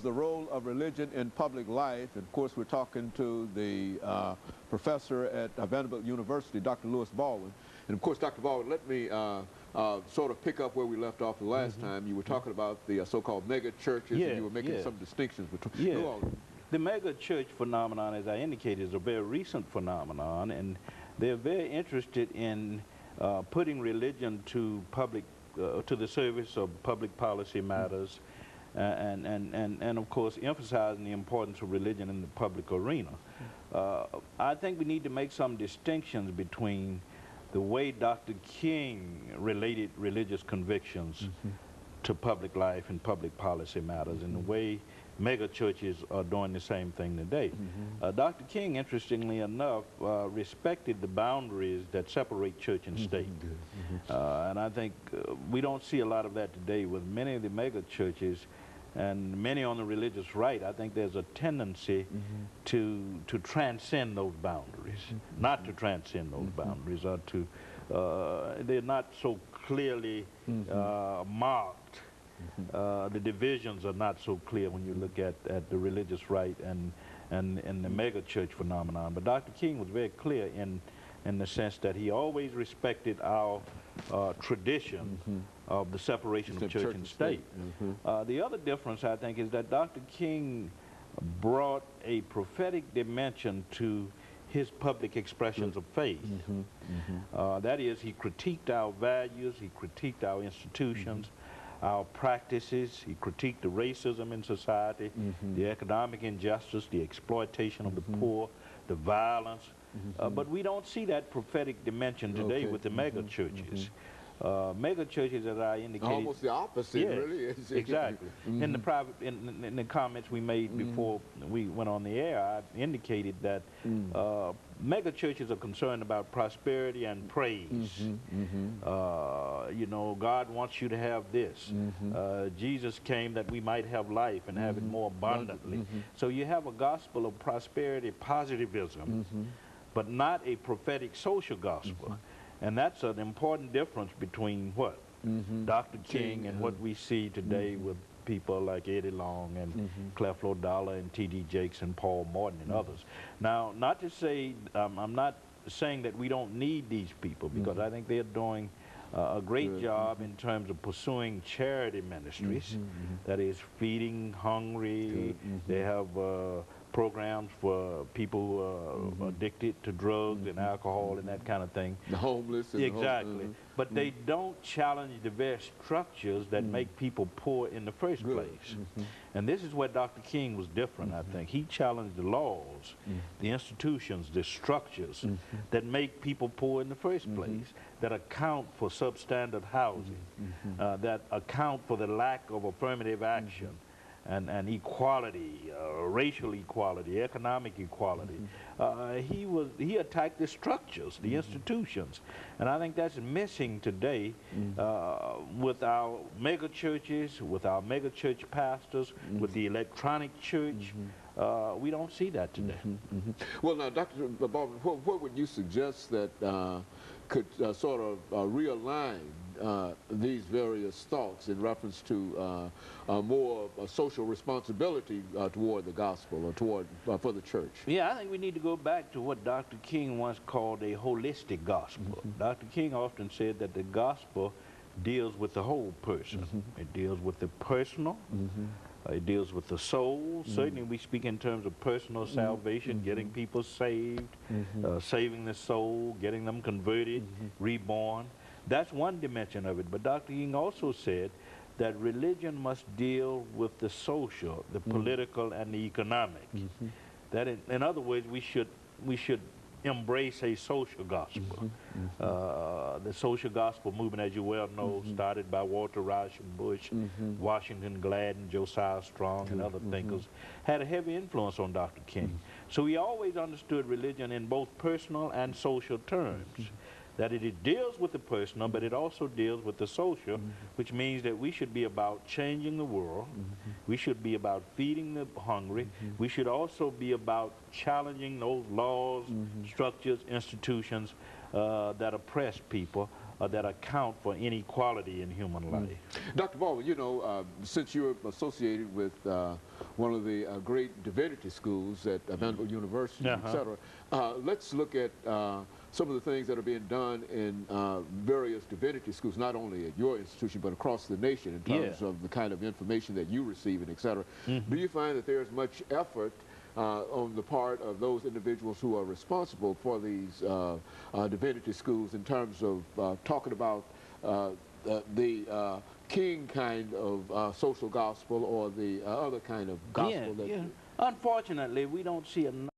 The role of religion in public life, and of course we're talking to the professor at Vanderbilt University, Dr. Lewis Baldwin. And of course, Dr. Baldwin, let me sort of pick up where we left off the last time. You were talking about the so-called mega churches, and you were making some distinctions between. The mega church phenomenon, as I indicated, is a very recent phenomenon, and they're very interested in putting religion to the service of public policy matters. And of course emphasizing the importance of religion in the public arena. I think we need to make some distinctions between the way Dr. King related religious convictions to public life and public policy matters, and the way mega churches are doing the same thing today. Dr. King, interestingly enough, respected the boundaries that separate church and state. And I think we don't see a lot of that today with many of the mega churches and many on the religious right. I think there's a tendency to transcend those boundaries, not to transcend those boundaries, or to, they're not so clearly marked. The divisions are not so clear when you look at the religious right and the mega church phenomenon. But Dr. King was very clear in the sense that he always respected our tradition of the separation of church and state. The other difference, I think, is that Dr. King brought a prophetic dimension to his public expressions of faith. That is, he critiqued our values, he critiqued our institutions, our practices, he critiqued the racism in society, the economic injustice, the exploitation of the poor, the violence. But we don't see that prophetic dimension today with the mega churches. Mega churches, as I indicated, almost the opposite, really. Exactly. In the comments we made before we went on the air, I indicated that mega churches are concerned about prosperity and praise. You know, God wants you to have this. Jesus came that we might have life and have it more abundantly. So you have a gospel of prosperity, positivism, but not a prophetic social gospel. And that's an important difference between what Dr. King and what we see today with people like Eddie Long and Creflo Dollar and T.D. Jakes and Paul Morton and others. Now, not to say, I'm not saying that we don't need these people, because I think they're doing a great job in terms of pursuing charity ministries, that is feeding hungry. They have programs for people who are addicted to drugs and alcohol and that kind of thing. The homeless. And exactly. But they don't challenge the very structures that make people poor in the first place. And this is where Dr. King was different, I think. He challenged the laws, the institutions, the structures that make people poor in the first place, that account for substandard housing, that account for the lack of affirmative action, and equality, racial equality, economic equality. He attacked the structures, the institutions, and I think that's missing today with our mega churches, with our mega church pastors, with the electronic church. We don't see that today. Well, now, Dr. Baldwin, what would you suggest that could sort of realign these various thoughts in reference to more social responsibility toward the gospel or toward for the church? Yeah, I think we need to go back to what Dr. King once called a holistic gospel. Dr. King often said that the gospel deals with the whole person. It deals with the personal. It deals with the soul. Certainly we speak in terms of personal salvation, getting people saved, saving the soul, getting them converted, reborn. That's one dimension of it. But Dr. King also said that religion must deal with the social, the political, and the economic. That in other words, we should embrace a social gospel. The social gospel movement, as you well know, started by Walter Rauschenbusch, Washington Gladden, Josiah Strong, and other thinkers, had a heavy influence on Dr. King. So he always understood religion in both personal and social terms. That it deals with the personal, but it also deals with the social, which means that we should be about changing the world. We should be about feeding the hungry. We should also be about challenging those laws, structures, institutions that oppress people that account for inequality in human life. Dr. Baldwin, you know, since you're associated with one of the great divinity schools at Vanderbilt University, et cetera, let's look at some of the things that are being done in various divinity schools, not only at your institution, but across the nation in terms of the kind of information that you receive and et cetera. Do you find that there's much effort on the part of those individuals who are responsible for these divinity schools in terms of talking about the king kind of social gospel or the other kind of gospel? Unfortunately, we don't see enough